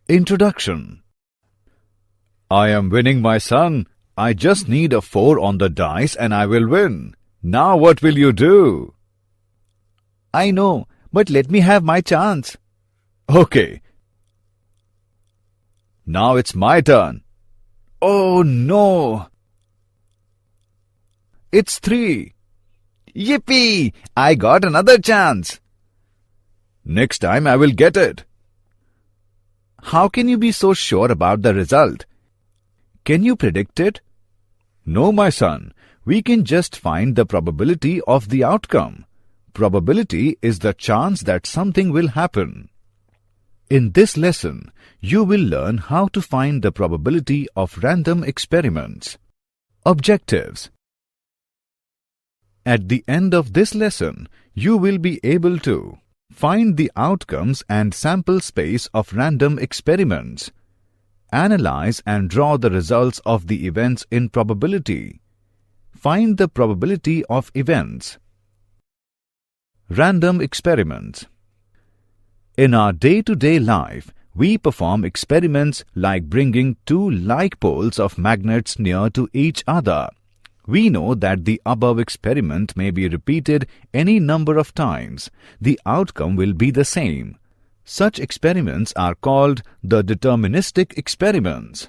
Introduction. I am winning, my son. I just need a 4 on the dice and I will win. Now what will you do? I know, but let me have my chance. Okay. Now it's my turn. Oh no! It's 3. Yippee! I got another chance. Next time I will get it. How can you be so sure about the result? Can you predict it? No, my son. We can just find the probability of the outcome. Probability is the chance that something will happen. In this lesson, you will learn how to find the probability of random experiments. Objectives. At the end of this lesson, you will be able to find the outcomes and sample space of random experiments. Analyze and draw the results of the events in probability. Find the probability of events. Random experiments. In our day-to-day life, we perform experiments like bringing two like poles of magnets near to each other. We know that the above experiment may be repeated any number of times. The outcome will be the same. Such experiments are called the deterministic experiments.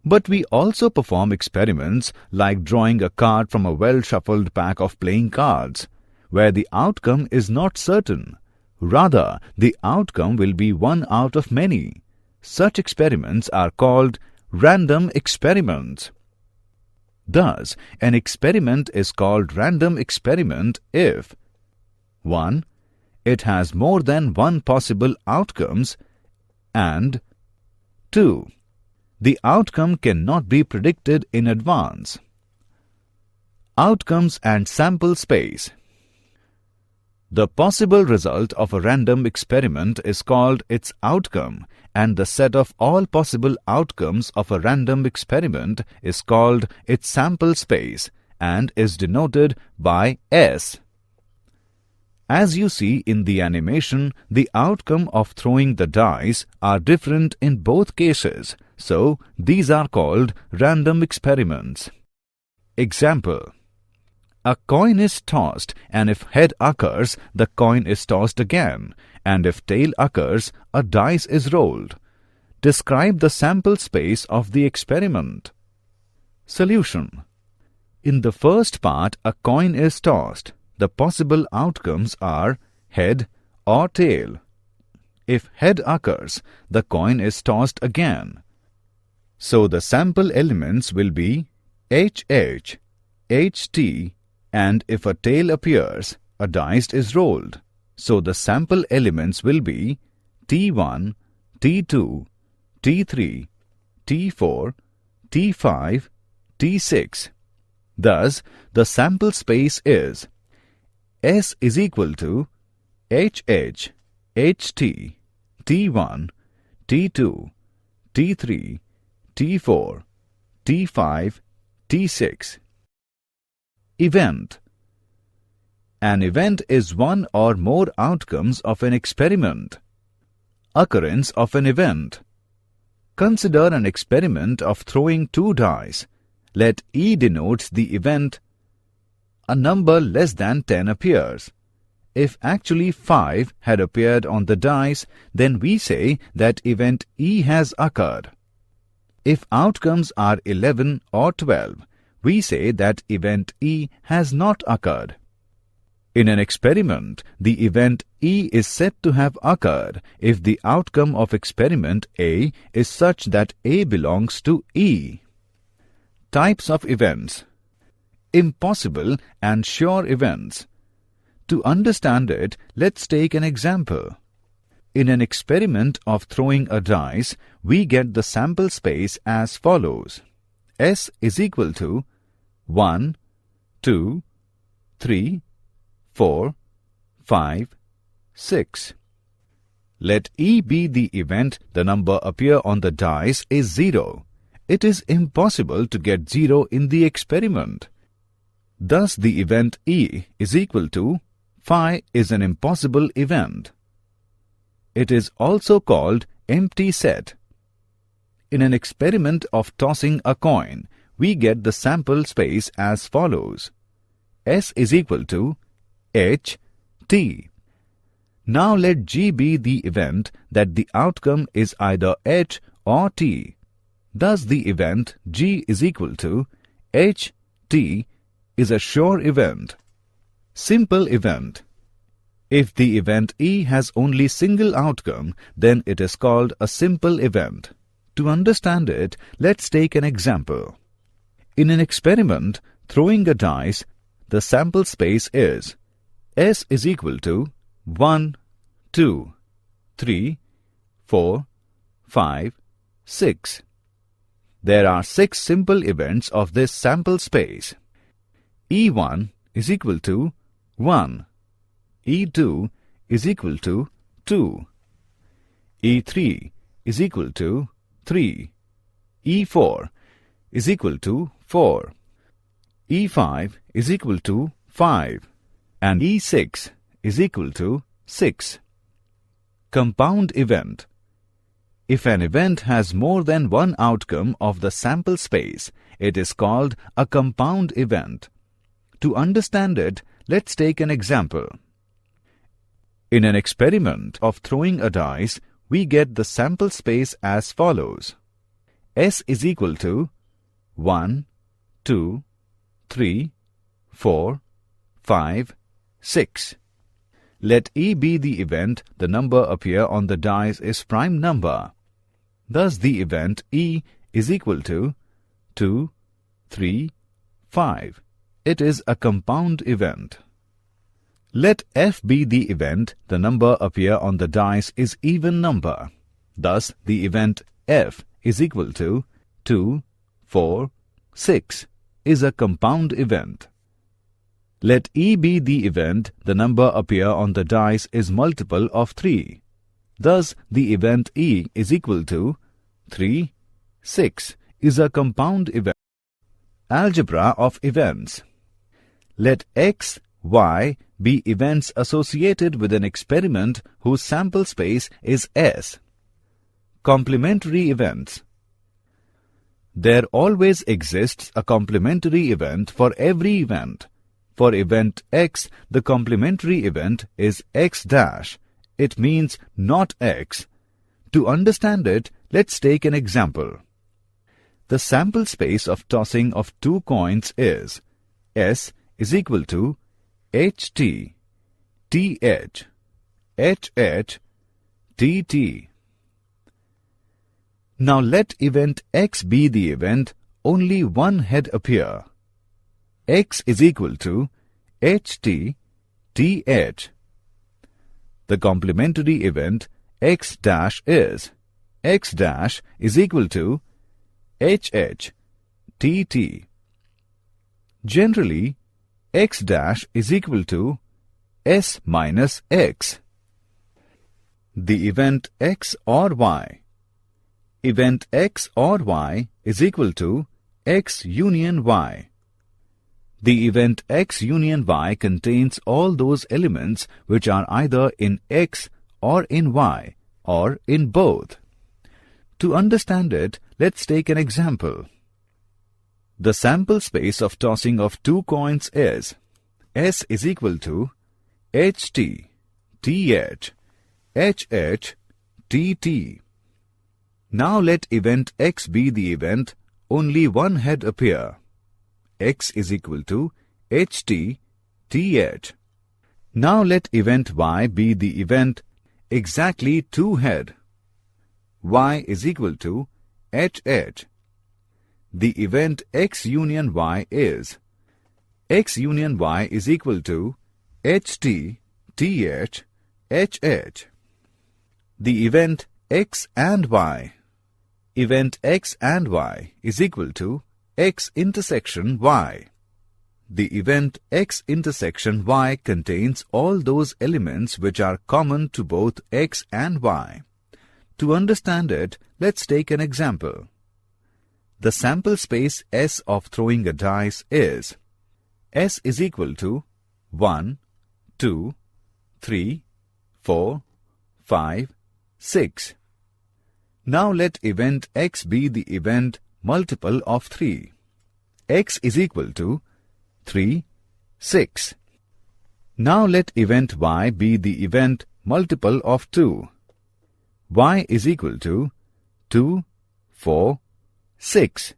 But we also perform experiments like drawing a card from a well-shuffled pack of playing cards, where the outcome is not certain. Rather, the outcome will be one out of many. Such experiments are called random experiments. Thus, an experiment is called random experiment if 1. It has more than one possible outcomes, and 2. The outcome cannot be predicted in advance. Outcomes and sample space. The possible result of a random experiment is called its outcome, and the set of all possible outcomes of a random experiment is called its sample space and is denoted by S. As you see in the animation, the outcome of throwing the dice are different in both cases, so these are called random experiments. Example. A coin is tossed, and if head occurs, the coin is tossed again, and if tail occurs, a dice is rolled. Describe the sample space of the experiment. Solution. In the first part, a coin is tossed. The possible outcomes are head or tail. If head occurs, the coin is tossed again. So the sample elements will be HH, HT, and if a tail appears, a dice is rolled. So the sample elements will be T1, T2, T3, T4, T5, T6. Thus, the sample space is S is equal to HH, HT, T1, T2, T3, T4, T5, T6. Event. An event is one or more outcomes of an experiment. Occurrence of an event. Consider an experiment of throwing two dice. Let E denotes the event. A number less than 10 appears. If actually 5 had appeared on the dice, then we say that event E has occurred. If outcomes are 11 or 12, we say that event E has not occurred. In an experiment, the event E is said to have occurred if the outcome of experiment A is such that A belongs to E. Types of events. Impossible and sure events. To understand it, let's take an example. In an experiment of throwing a dice, we get the sample space as follows. S is equal to 1, 2, 3, 4, 5, 6. Let E be the event the number appear on the dice is 0. It is impossible to get 0 in the experiment. Thus the event E is equal to phi is an impossible event. It is also called empty set. In an experiment of tossing a coin, we get the sample space as follows. S is equal to H, T. Now let G be the event that the outcome is either H or T. Thus the event G is equal to H, T is a sure event. Simple event. If the event E has only single outcome, then it is called a simple event. To understand it, let's take an example. In an experiment, throwing a dice, the sample space is S is equal to 1, 2, 3, 4, 5, 6. There are 6 simple events of this sample space. E1 is equal to 1. E2 is equal to 2. E3 is equal to 3. E4 is equal to 4. E5 is equal to 5. And E6 is equal to 6. Compound event. If an event has more than one outcome of the sample space, it is called a compound event. To understand it, let's take an example. In an experiment of throwing a dice, we get the sample space as follows. S is equal to 1, 2, 3, 4, 5, 6. Let E be the event the number appear on the dice is prime number. Thus the event E is equal to 2, 3, 5. It is a compound event. Let F be the event the number appear on the dice is even number. Thus the event F is equal to 2, 4, 6 is a compound event. Let E be the event the number appear on the dice is multiple of 3. Thus the event E is equal to 3, 6 is a compound event. Algebra of events. Let X, Y be events associated with an experiment whose sample space is S. Complementary events. There always exists a complementary event for every event. For event X, the complementary event is X dash. It means not X. To understand it, let's take an example. The sample space of tossing of 2 coins is S is equal to HT, TH, HH, TT. Now let event X be the event only one head appear. X is equal to HT, TH. The complementary event X dash is X dash is equal to HH, TT. Generally, X dash is equal to S minus X. The event X or Y. Event X or Y is equal to X union Y. The event X union Y contains all those elements which are either in X or in Y or in both. To understand it, let's take an example. The sample space of tossing of 2 coins is S is equal to HT, TH, HH, TT. Now let event X be the event only one head appear. X is equal to HT, TH. Now let event Y be the event exactly 2 head. Y is equal to HH. The event X union Y is X union Y is equal to HT, TH, HH. The event X and Y. Event X and Y is equal to X intersection Y. The event X intersection Y contains all those elements which are common to both X and Y. To understand it, let's take an example. The sample space S of throwing a dice is S is equal to 1, 2, 3, 4, 5, 6. Now let event x be the event multiple of 3. X is equal to 3, 6. Now let event y be the event multiple of 2. Y is equal to 2, 4, 6.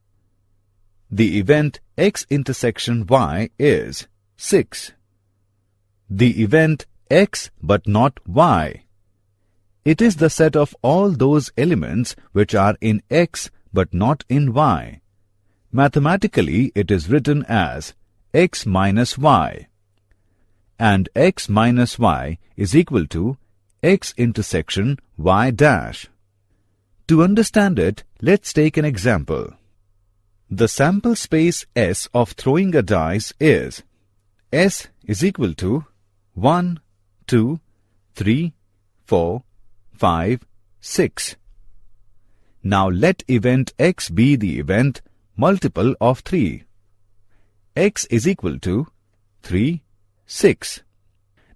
The event x intersection y is 6. The event x but not y. It is the set of all those elements which are in x but not in y. Mathematically, it is written as x minus y. And x minus y is equal to x intersection y dash. To understand it, let's take an example. The sample space S of throwing a dice is S is equal to 1, 2, 3, 4, 5, 6. Now let event x be the event multiple of 3. X is equal to 3, 6.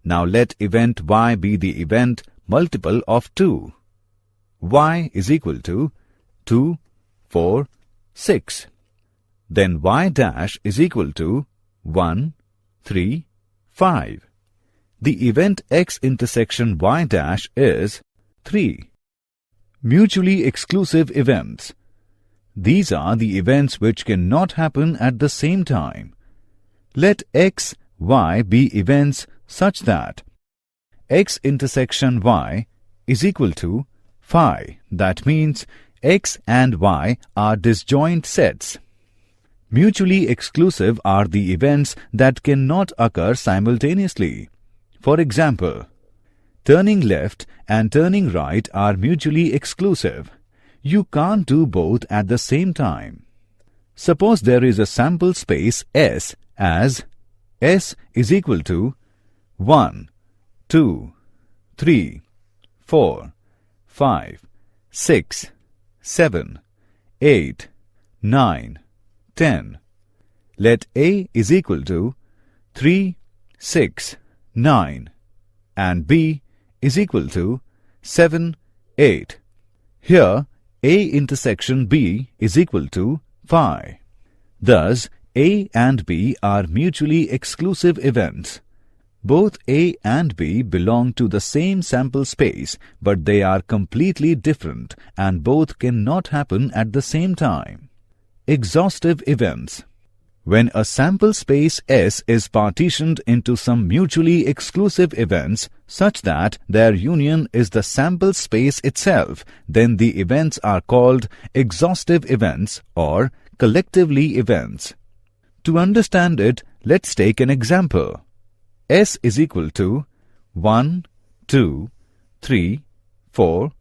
Now let event y be the event multiple of 2. Y is equal to 2, 4, 6. Then y dash is equal to 1, 3, 5. The event x intersection y dash is 3. Mutually exclusive events. These are the events which cannot happen at the same time. Let x, y be events such that x intersection y is equal to phi. That means x and y are disjoint sets. Mutually exclusive are the events that cannot occur simultaneously. For example, turning left and turning right are mutually exclusive. You can't do both at the same time. Suppose there is a sample space S as S is equal to 1, 2, 3, 4, 5, 6, 7, 8, 9, 10. Let A is equal to 3, 6, 9 and B is equal to 7, 8. Here A intersection B is equal to phi. Thus, A and B are mutually exclusive events. Both A and B belong to the same sample space, but they are completely different and both cannot happen at the same time. Exhaustive events. When a sample space S is partitioned into some mutually exclusive events such that their union is the sample space itself, then the events are called exhaustive events or collectively events. To understand it, let's take an example. S is equal to 1, 2, 3, 4,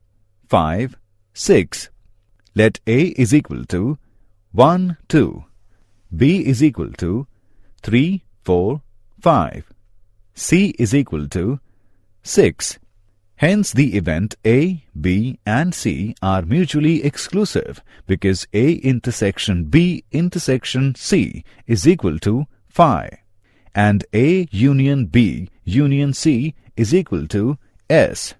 5, 6. Let A is equal to 1, 2. B is equal to 3, 4, 5. C is equal to 6. Hence the event A, B and C are mutually exclusive because A intersection B intersection C is equal to phi and A union B union C is equal to S.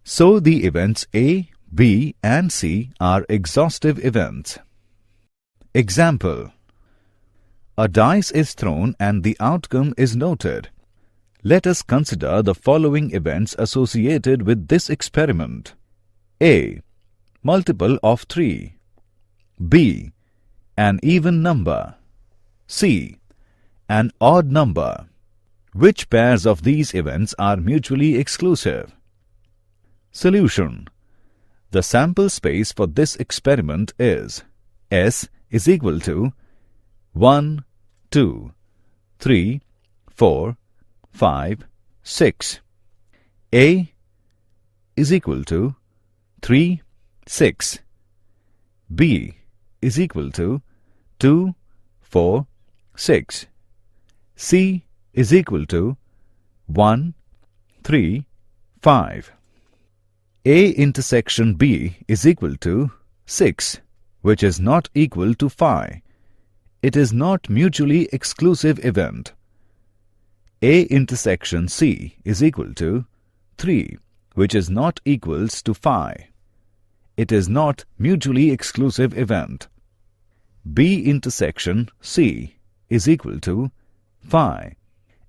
So the events A, B and C are exhaustive events. Example. A dice is thrown and the outcome is noted. Let us consider the following events associated with this experiment. A. Multiple of 3. B. An even number. C. An odd number. Which pairs of these events are mutually exclusive? Solution. The sample space for this experiment is S is equal to 1, 2, 3, 4, 5, 6. A is equal to 3, 6. B is equal to 2, 4, 6. C is equal to 1, 3, 5. A intersection B is equal to 6, which is not equal to phi. It is not mutually exclusive event. A intersection C is equal to 3, which is not equals to phi. It is not mutually exclusive event. B intersection C is equal to phi.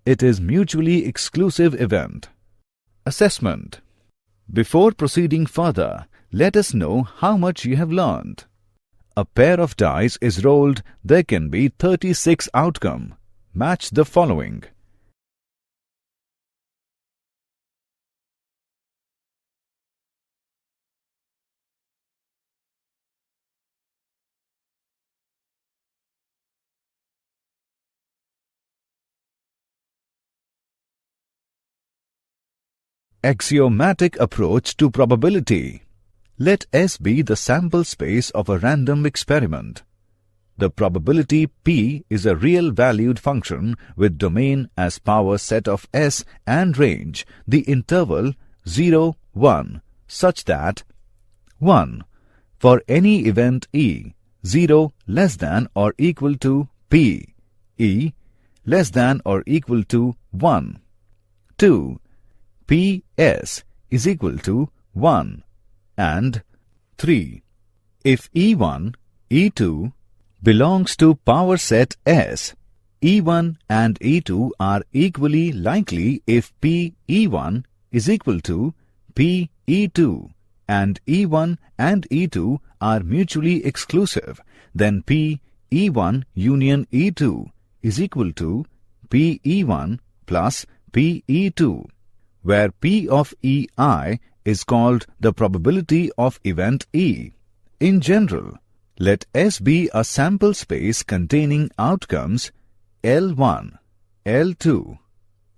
It is mutually exclusive event. Assessment. Before proceeding further, let us know how much you have learned. A pair of dice is rolled. There can be 36 outcome. Match the following. Axiomatic approach to probability. Let S be the sample space of a random experiment. The probability P is a real valued function with domain as power set of S and range, the interval 0, 1, such that 1. For any event E, 0 less than or equal to P, E less than or equal to 1. 2. Ps is equal to 1. And 3. If E1, E2 belongs to power set S, E1 and E2 are equally likely if P E1 is equal to P E2 and E1 and E2 are mutually exclusive, then P E1 union E2 is equal to P E1 plus P E2, where P of EI is called the probability of event E. In general, let S be a sample space containing outcomes L1, L2,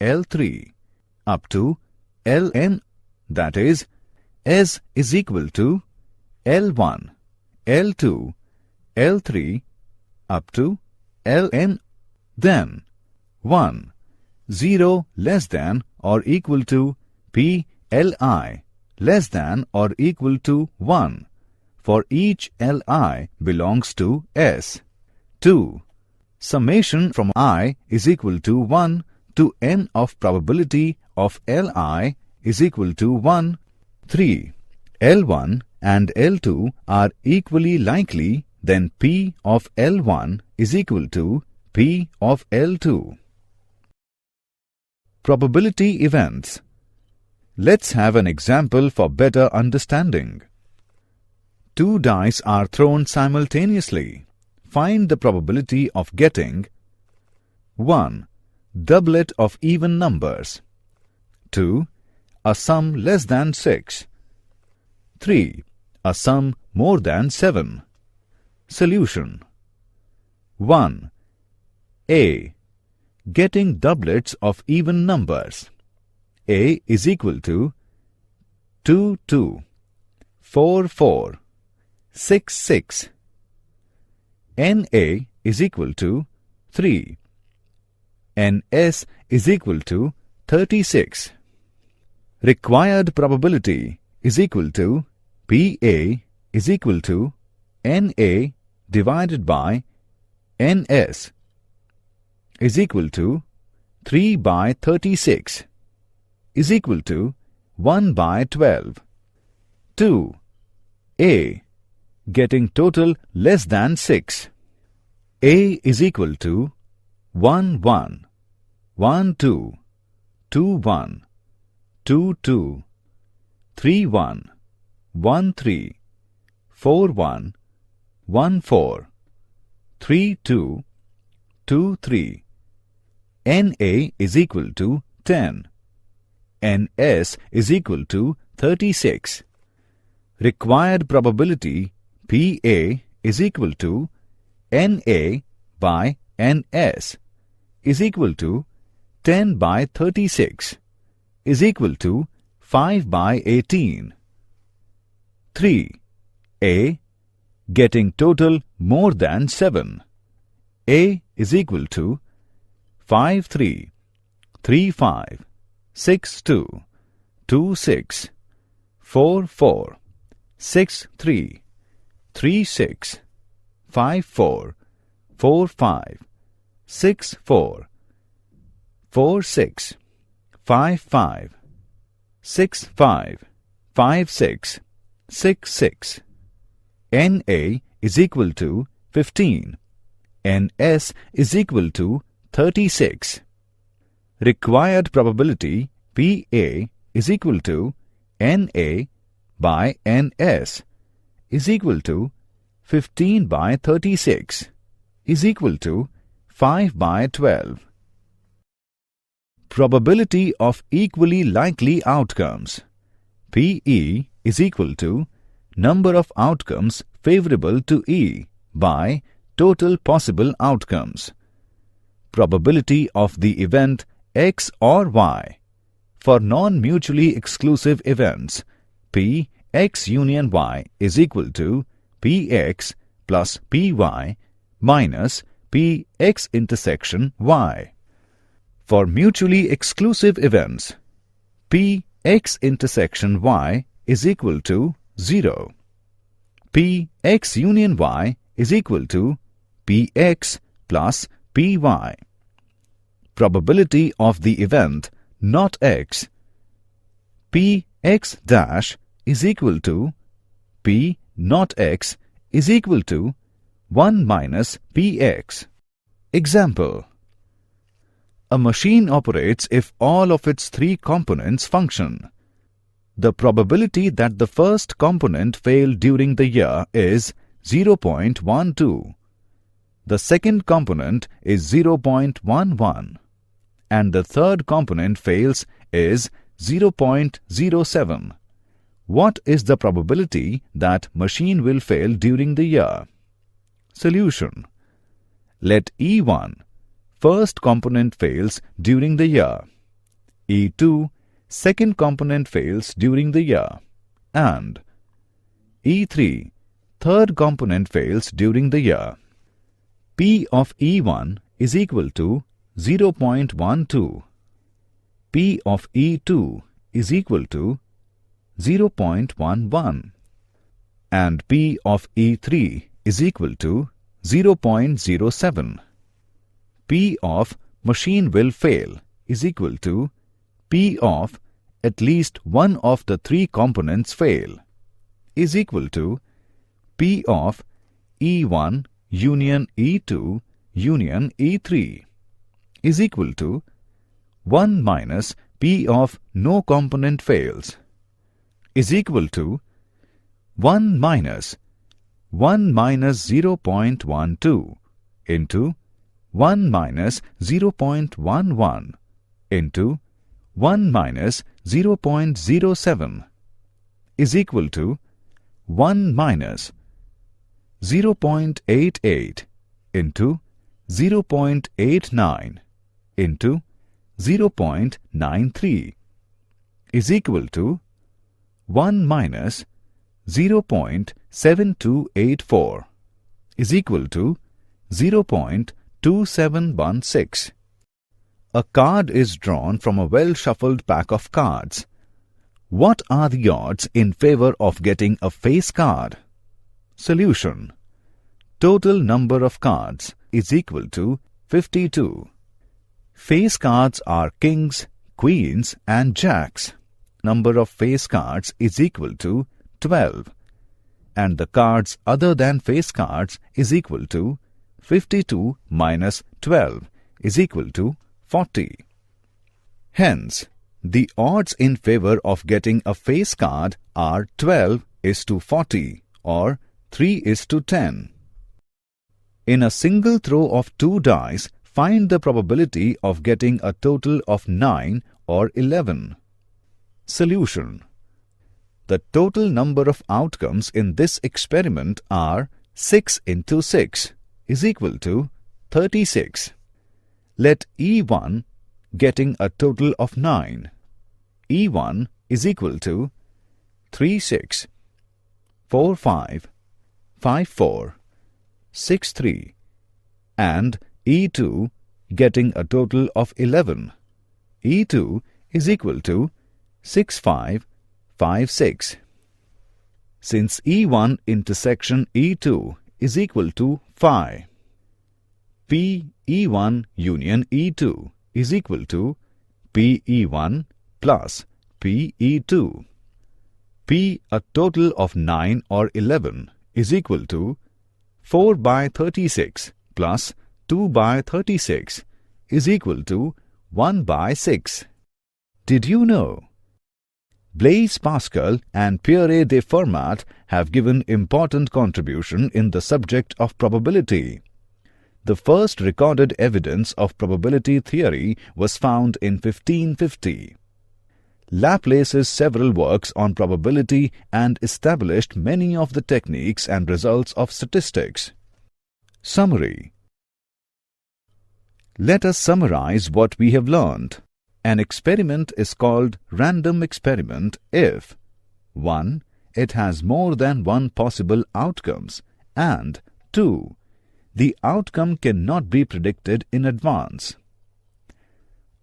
L3 up to Ln, that is, S is equal to L1, L2, L3 up to Ln. Then 1, 0 less than or equal to P Li less than or equal to 1 for each Li belongs to S. 2. Summation from I is equal to 1 to n of probability of Li is equal to 1. 3. L1 and L2 are equally likely, then P of L1 is equal to P of L2. Probability events. Let's have an example for better understanding. 2 dice are thrown simultaneously. Find the probability of getting 1. Doublet of even numbers. 2. A sum less than 6. 3. A sum more than 7. Solution. 1. A. Getting doublets of even numbers. A is equal to 2, 2, 4, 4, 6, 6. NA is equal to 3. NS is equal to 36. Required probability is equal to PA is equal to NA divided by NS is equal to 3 by 36 is equal to 1 by 12. 2. A. Getting total less than 6. A is equal to 1, 1, 1, 2, 2, 1, 2, 2, 3, 1, 1, 3, 4, 1, 1, 4, 3, 2, 2, 3. NA is equal to 10. NS is equal to 36. Required probability PA is equal to NA by NS is equal to 10 by 36 is equal to 5 by 18. 3. A. Getting total more than 7. A is equal to 5, 3, 3, 5, 6, 2, 2, 6, 4, 4, 6, 3, 3, 6, 5, 4, 4, 5, 6, 4, 4, 6, 5, 5, 6, 5, 5, 6, 6. NA is equal to 15. NS is equal to 36. Required probability PA is equal to NA by NS is equal to 15 by 36 is equal to 5 by 12. Probability of equally likely outcomes. PE is equal to number of outcomes favorable to E by total possible outcomes. Probability of the event X or Y. For non-mutually exclusive events, P X union Y is equal to Px plus Py minus Px intersection Y. For mutually exclusive events, Px intersection Y is equal to 0. Px union Y is equal to Px plus Py. Probability of the event not X. Px dash is equal to P not X is equal to 1 minus Px. Example. A machine operates if all of its three components function. The probability that the first component fail during the year is 0.12. The second component is 0.11. And the third component fails is 0.07. What is the probability that machine will fail during the year? Solution. Let E1, first component fails during the year. E2, second component fails during the year. And E3, third component fails during the year. P of E1 is equal to 0.12. P of E2 is equal to 0.11. And P of E3 is equal to 0.07. P of machine will fail is equal to P of at least one of the three components fail is equal to P of E1 union E2 union E3 is equal to 1 minus P of no component fails is equal to 1 minus 0.12 into 1 minus 0.11 into 1 minus 0.07 is equal to 1 minus 0.88 into 0.89 into 0.93 is equal to 1 minus 0.7284 is equal to 0.2716. A card is drawn from a well-shuffled pack of cards. What are the odds in favor of getting a face card? Solution. Total number of cards is equal to 52. Face cards are kings, queens and jacks. Number of face cards is equal to 12. And the cards other than face cards is equal to 52 minus 12 is equal to 40. Hence, the odds in favor of getting a face card are 12:40 or 3:10. In a single throw of 2 dice, find the probability of getting a total of 9 or 11. Solution. The total number of outcomes in this experiment are 6 into 6 is equal to 36. Let E1 getting a total of 9. E1 is equal to 36, 45, 54, 63 and E2 getting a total of 11. E2 is equal to 6556. Since E1 intersection E2 is equal to phi, P E1 union E2 is equal to P E1 plus P E2. P a total of 9 or 11 is equal to 4 by 36 plus 2 by 36 is equal to 1 by 6. Did you know? Blaise Pascal and Pierre de Fermat have given important contribution in the subject of probability. The first recorded evidence of probability theory was found in 1550. Laplace's several works on probability and established many of the techniques and results of statistics. Summary. Let us summarize what we have learned. An experiment is called random experiment if 1. It has more than one possible outcomes, and 2. The outcome cannot be predicted in advance.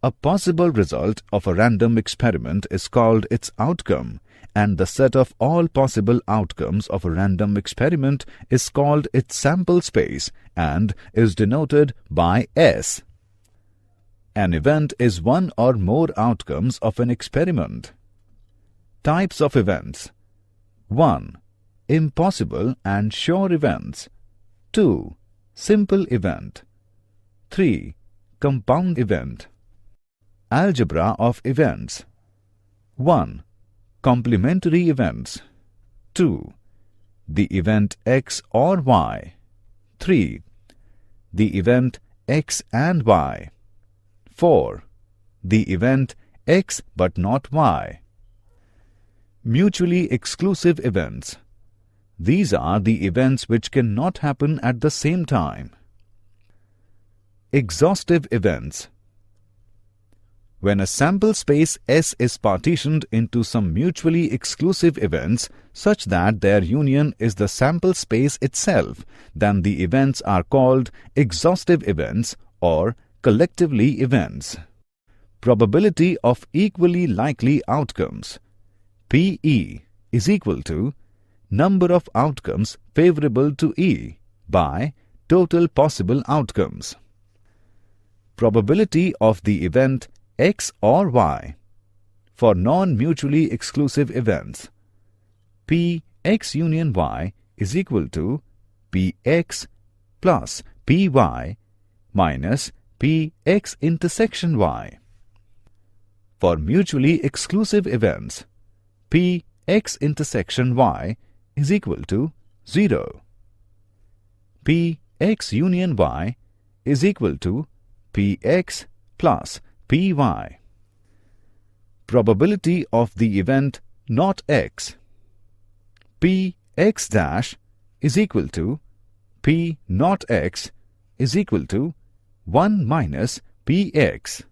A possible result of a random experiment is called its outcome, and the set of all possible outcomes of a random experiment is called its sample space and is denoted by S. An event is one or more outcomes of an experiment. Types of events. 1. Impossible and sure events. 2. Simple event. 3. Compound event. Algebra of events. 1. Complementary events. 2. The event X or Y. 3. The event X and Y. 4. The event X but not Y. Mutually exclusive events. These are the events which cannot happen at the same time. Exhaustive events. When a sample space S is partitioned into some mutually exclusive events such that their union is the sample space itself, then the events are called exhaustive events or collectively events. Probability of equally likely outcomes. PE is equal to number of outcomes favorable to E by total possible outcomes. Probability of the event X or Y. For non-mutually exclusive events, P X union Y is equal to Px plus Py minus Px intersection Y. For mutually exclusive events, Px intersection Y is equal to 0. Px union Y is equal to Px plus Py. Probability of the event not X. Px dash is equal to P not X is equal to 1 minus Px.